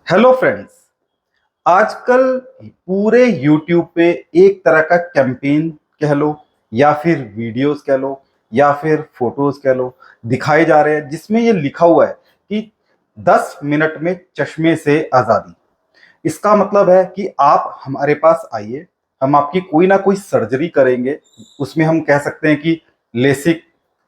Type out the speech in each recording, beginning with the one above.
Hello friends. आजकल पूरे YouTube पे एक तरह का कैंपेन कह लो या फिर वीडियोस कह लो या फिर फोटोज कह लो दिखाए जा रहे हैं जिसमें ये लिखा हुआ है कि 10 मिनट में चश्मे से आज़ादी। इसका मतलब है कि आप हमारे पास आइए, हम आपकी कोई ना कोई सर्जरी करेंगे। उसमें हम कह सकते हैं कि लेसिक,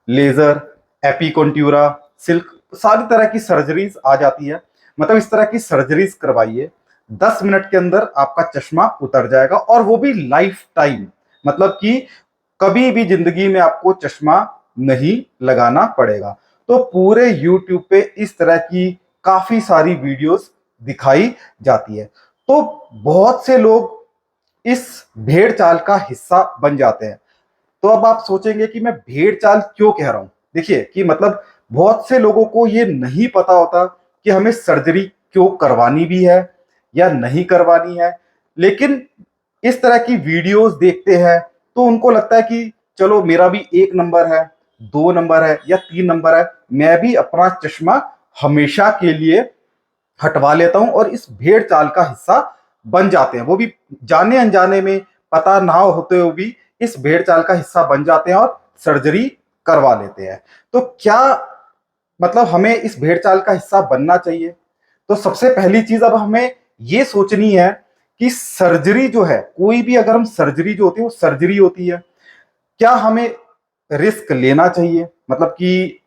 लेजर, एपिकोंट्यूरा, सिल्क, सारी तरह की सर्जरीज आ जाती है। मतलब इस तरह की सर्जरीज करवाइए, 10 मिनट के अंदर आपका चश्मा उतर जाएगा और वो भी लाइफ टाइम। मतलब कि कभी भी जिंदगी में आपको चश्मा नहीं लगाना पड़ेगा। तो पूरे यूट्यूब पे इस तरह की काफी सारी वीडियोस दिखाई जाती है। तो बहुत से लोग इस भेड़ चाल का हिस्सा बन जाते हैं। तो अब आप सोचेंगे कि मैं भेड़ चाल क्यों कह रहा हूं। देखिए कि मतलब बहुत से लोगों को ये नहीं पता होता कि हमें सर्जरी क्यों करवानी भी है या नहीं करवानी है। लेकिन इस तरह की वीडियोस देखते हैं तो उनको लगता है कि चलो मेरा भी 1 नंबर है, 2 नंबर है या 3 नंबर है, मैं भी अपना चश्मा हमेशा के लिए हटवा लेता हूं और इस भेड़ चाल का हिस्सा बन जाते हैं। वो भी जाने अनजाने में, पता ना होते हुए भी इस भेड़ चाल का हिस्सा बन जाते हैं और सर्जरी करवा लेते हैं। तो क्या मतलब हमें इस भेड़ चाल का हिस्सा बनना चाहिए? तो सबसे पहली चीज अब हमें ये सोचनी है कि सर्जरी जो है, कोई भी अगर हम सर्जरी जो होती है वो सर्जरी होती है, क्या हमें रिस्क लेना चाहिए? मतलब कि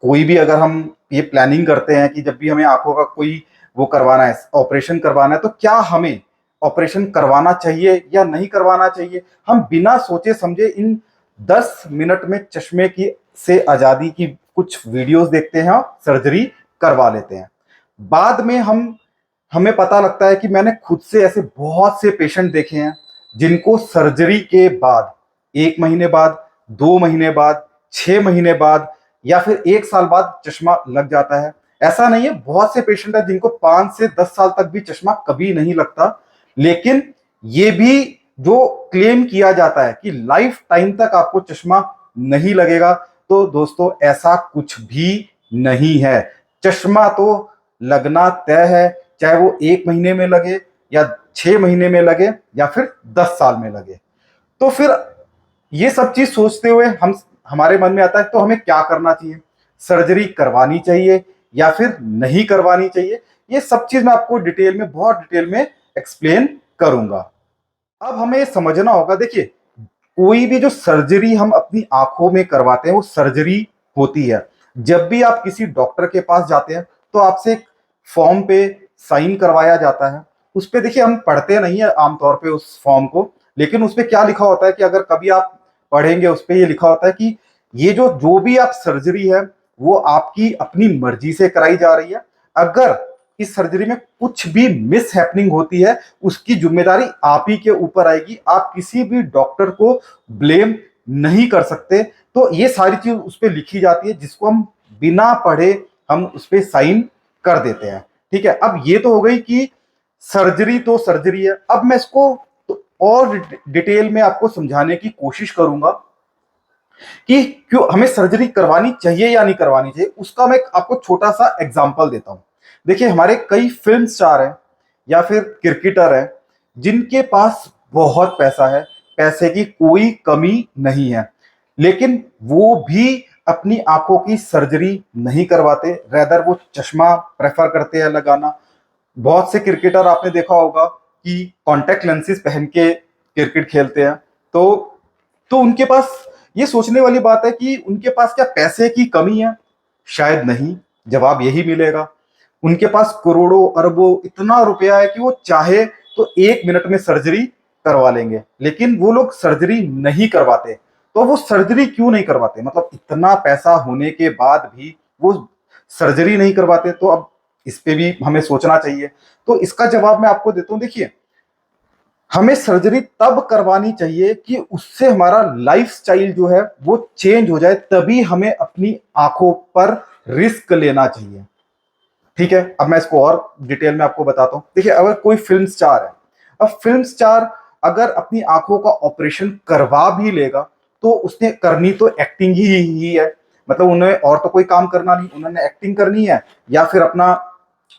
कोई भी अगर हम ये प्लानिंग करते हैं कि जब भी हमें आंखों का कोई वो करवाना है, ऑपरेशन करवाना है, तो क्या हमें ऑपरेशन करवाना चाहिए या नहीं करवाना चाहिए? हम बिना सोचे समझे इन 10 मिनट में चश्मे की से आजादी की कुछ वीडियोस देखते हैं और सर्जरी करवा लेते हैं। बाद में हमें पता लगता है कि मैंने खुद से ऐसे बहुत से पेशेंट देखे हैं जिनको सर्जरी के बाद 1 महीने बाद, 2 महीने बाद, 6 महीने बाद या फिर 1 साल बाद चश्मा लग जाता है। ऐसा नहीं है, बहुत से पेशेंट है जिनको 5 से 10 साल तक भी चश्मा कभी नहीं लगता। लेकिन ये भी जो क्लेम किया जाता है कि लाइफ टाइम तक आपको चश्मा नहीं लगेगा, तो दोस्तों ऐसा कुछ भी नहीं है। चश्मा तो लगना तय है, चाहे वो 1 महीने में लगे या 6 महीने में लगे या फिर 10 साल में लगे। तो फिर ये सब चीज सोचते हुए हम हमारे मन में आता है तो हमें क्या करना चाहिए? सर्जरी करवानी चाहिए या फिर नहीं करवानी चाहिए? ये सब चीज मैं आपको डिटेल में, बहुत डिटेल में एक्सप्लेन करूंगा। अब हमें समझना होगा, देखिए कोई भी जो सर्जरी हम अपनी आंखों में करवाते हैं वो सर्जरी होती है। जब भी आप किसी डॉक्टर के पास जाते हैं तो आपसे एक फॉर्म पे साइन करवाया जाता है। उस पे देखिए हम पढ़ते नहीं है आमतौर पे उस फॉर्म को, लेकिन उस पे क्या लिखा होता है कि अगर कभी आप पढ़ेंगे उस पे ये लिखा होता है कि ये जो जो भी आप सर्जरी है वो आपकी अपनी मर्जी से कराई जा रही है। अगर इस सर्जरी में कुछ भी मिस हैपनिंग होती है उसकी जिम्मेदारी आप ही के ऊपर आएगी। आप किसी भी डॉक्टर को ब्लेम नहीं कर सकते। तो ये सारी चीज उस पर लिखी जाती है जिसको हम बिना पढ़े हम उस पर साइन कर देते हैं। ठीक है, अब ये तो हो गई कि सर्जरी तो सर्जरी है। अब मैं इसको तो और डिटेल में आपको समझाने की कोशिश करूंगा कि क्यों हमें सर्जरी करवानी चाहिए या नहीं करवानी चाहिए। उसका मैं आपको छोटा सा एग्जांपल देता हूं। देखिए हमारे कई फिल्म स्टार हैं या फिर क्रिकेटर हैं जिनके पास बहुत पैसा है, पैसे की कोई कमी नहीं है, लेकिन वो भी अपनी आंखों की सर्जरी नहीं करवाते, रेदर वो चश्मा प्रेफर करते हैं लगाना। बहुत से क्रिकेटर आपने देखा होगा कि कॉन्टेक्ट लेंसेज पहन के क्रिकेट खेलते हैं। तो उनके पास ये सोचने वाली बात है कि उनके पास क्या पैसे की कमी है? शायद नहीं। जवाब यही मिलेगा, उनके पास करोड़ों अरबों इतना रुपया है कि वो चाहे तो 1 मिनट में सर्जरी करवा लेंगे, लेकिन वो लोग सर्जरी नहीं करवाते। तो वो सर्जरी क्यों नहीं करवाते? मतलब इतना पैसा होने के बाद भी वो सर्जरी नहीं करवाते। तो अब इस पे भी हमें सोचना चाहिए। तो इसका जवाब मैं आपको देता हूं। देखिए हमें सर्जरी तब करवानी चाहिए कि उससे हमारा लाइफस्टाइल जो है वो चेंज हो जाए, तभी हमें अपनी आंखों पर रिस्क लेना चाहिए। ठीक है, अब मैं इसको और डिटेल में आपको बताता हूं। देखिए अगर कोई फिल्म स्टार है, अब फिल्म स्टार अगर अपनी आंखों का ऑपरेशन करवा भी लेगा तो उसने करनी तो एक्टिंग ही है। मतलब उन्हें और तो कोई काम करना नहीं, उन्होंने एक्टिंग करनी है या फिर अपना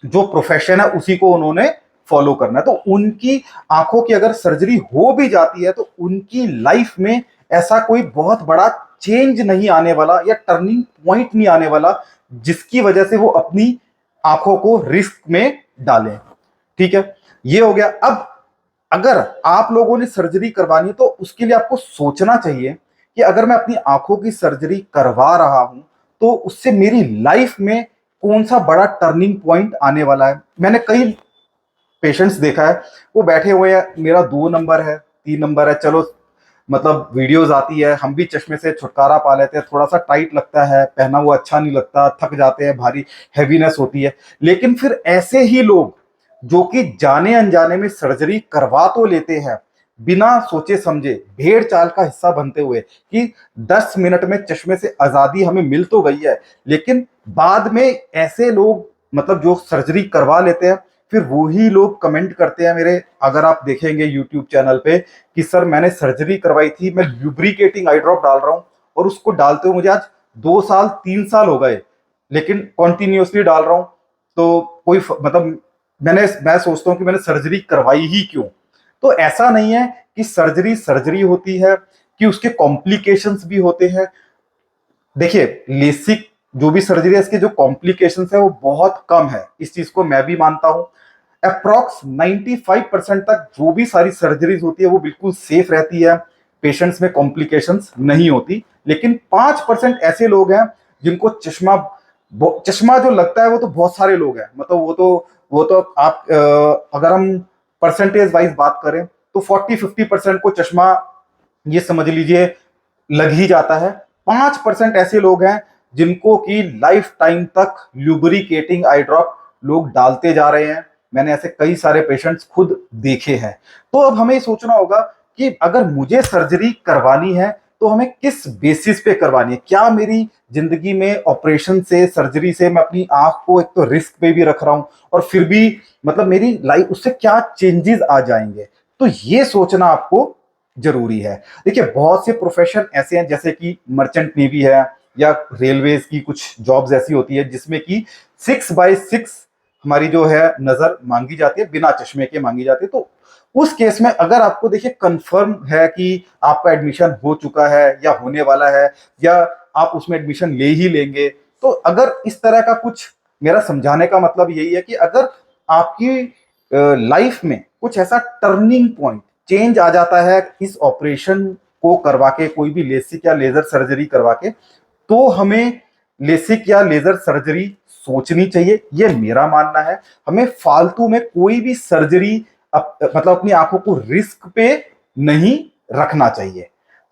जो प्रोफेशन है उसी को उन्होंने फॉलो करना है। तो उनकी आंखों की अगर सर्जरी हो भी जाती है तो उनकी लाइफ में ऐसा कोई बहुत बड़ा चेंज नहीं आने वाला या टर्निंग पॉइंट नहीं आने वाला जिसकी वजह से वो अपनी आंखों को रिस्क में डालें। ठीक है, ये हो गया। अब अगर आप लोगों ने सर्जरी करवानी है तो उसके लिए आपको सोचना चाहिए कि अगर मैं अपनी आंखों की सर्जरी करवा रहा हूं तो उससे मेरी लाइफ में कौन सा बड़ा टर्निंग पॉइंट आने वाला है। मैंने कई पेशेंट्स देखा है, वो बैठे हुए हैं, मेरा 2 नंबर है, 3 नंबर है, चलो मतलब वीडियोस आती है, हम भी चश्मे से छुटकारा पा लेते हैं, थोड़ा सा टाइट लगता है, पहना हुआ अच्छा नहीं लगता, थक जाते हैं, भारी हैवीनेस होती है। लेकिन फिर ऐसे ही लोग जो कि जाने अनजाने में सर्जरी करवा तो लेते हैं बिना सोचे समझे, भेड़ चाल का हिस्सा बनते हुए कि 10 मिनट में चश्मे से आजादी हमें मिल तो गई है, लेकिन बाद में ऐसे लोग मतलब जो सर्जरी करवा लेते हैं फिर वही लोग कमेंट करते हैं मेरे, अगर आप देखेंगे यूट्यूब चैनल पे, कि सर मैंने सर्जरी करवाई थी, मैं ल्यूब्रिकेटिंग आई ड्रॉप डाल रहा हूं और उसको डालते हुए मुझे आज 2 साल 3 साल हो गए, लेकिन कॉन्टिन्यूसली डाल रहा हूं। तो कोई मतलब मैं सोचता हूं कि मैंने सर्जरी करवाई ही क्यों। तो ऐसा नहीं है कि सर्जरी सर्जरी होती है, कि उसके कॉम्प्लिकेशंस भी होते हैं। देखिए, लेसिक जो भी सर्जरी है इसके जो कॉम्प्लिकेशंस है वो बहुत कम है, इस चीज को मैं भी मानता हूं। अप्रॉक्स 95% तक जो भी सारी सर्जरीज होती है वो बिल्कुल सेफ रहती है, पेशेंट्स में कॉम्प्लिकेशंस नहीं होती। लेकिन 5% ऐसे लोग हैं जिनको चश्मा चश्मा जो लगता है वो तो बहुत सारे लोग हैं, मतलब वो तो आप अगर हम परसेंटेज वाइज बात करें तो 40-50% को चश्मा ये समझ लीजिए लग ही जाता है। 5% ऐसे लोग हैं जिनको कि लाइफ टाइम तक ल्यूब्रिकेटिंग आई ड्रॉप लोग डालते जा रहे हैं। मैंने ऐसे कई सारे पेशेंट्स खुद देखे हैं। तो अब हमें सोचना होगा कि अगर मुझे सर्जरी करवानी है तो हमें किस बेसिस पे करवानी है। क्या मेरी जिंदगी में ऑपरेशन से, सर्जरी से मैं अपनी आंख को एक तो रिस्क पे भी रख रहा हूं और फिर भी मतलब मेरी लाइफ उससे क्या चेंजेस आ जाएंगे। तो ये सोचना आपको जरूरी है। देखिए, बहुत से प्रोफेशन ऐसे हैं जैसे कि मर्चेंट नेवी है या रेलवेज की कुछ जॉब्स ऐसी होती है जिसमें कि 6/6 हमारी जो है नजर मांगी जाती है, बिना चश्मे के मांगी जाती है। तो उस केस में अगर आपको देखिए कंफर्म है कि आपका एडमिशन हो चुका है या होने वाला है या आप उसमें एडमिशन ले ही लेंगे, तो अगर इस तरह का कुछ, मेरा समझाने का मतलब यही है कि अगर आपकी लाइफ में कुछ ऐसा टर्निंग पॉइंट चेंज आ जाता है इस ऑपरेशन को करवा के, कोई भी लेसिक या लेजर सर्जरी करवा के, तो हमें लेसिक या लेजर सर्जरी सोचनी चाहिए, ये मेरा मानना है। हमें फालतू में कोई भी सर्जरी मतलब अपनी आंखों को रिस्क पे नहीं रखना चाहिए।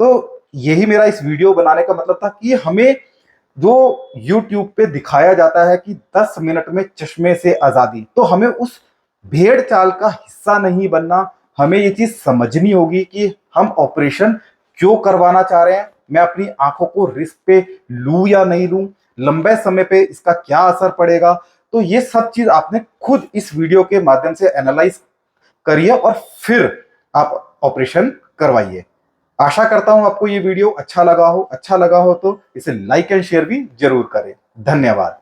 तो यही मेरा इस वीडियो बनाने का मतलब था कि हमें जो YouTube पे दिखाया जाता है कि 10 मिनट में चश्मे से आजादी, तो हमें उस भेड़ चाल का हिस्सा नहीं बनना। हमें ये चीज समझनी होगी कि हम ऑपरेशन क्यों करवाना चाह रहे हैं, मैं अपनी आंखों को रिस्क पे लूं या नहीं लूं, लंबे समय पे इसका क्या असर पड़ेगा। तो ये सब चीज आपने खुद इस वीडियो के माध्यम से एनालाइज करिए और फिर आप ऑपरेशन करवाइए। आशा करता हूं आपको ये वीडियो अच्छा लगा हो तो इसे लाइक एंड शेयर भी जरूर करें। धन्यवाद।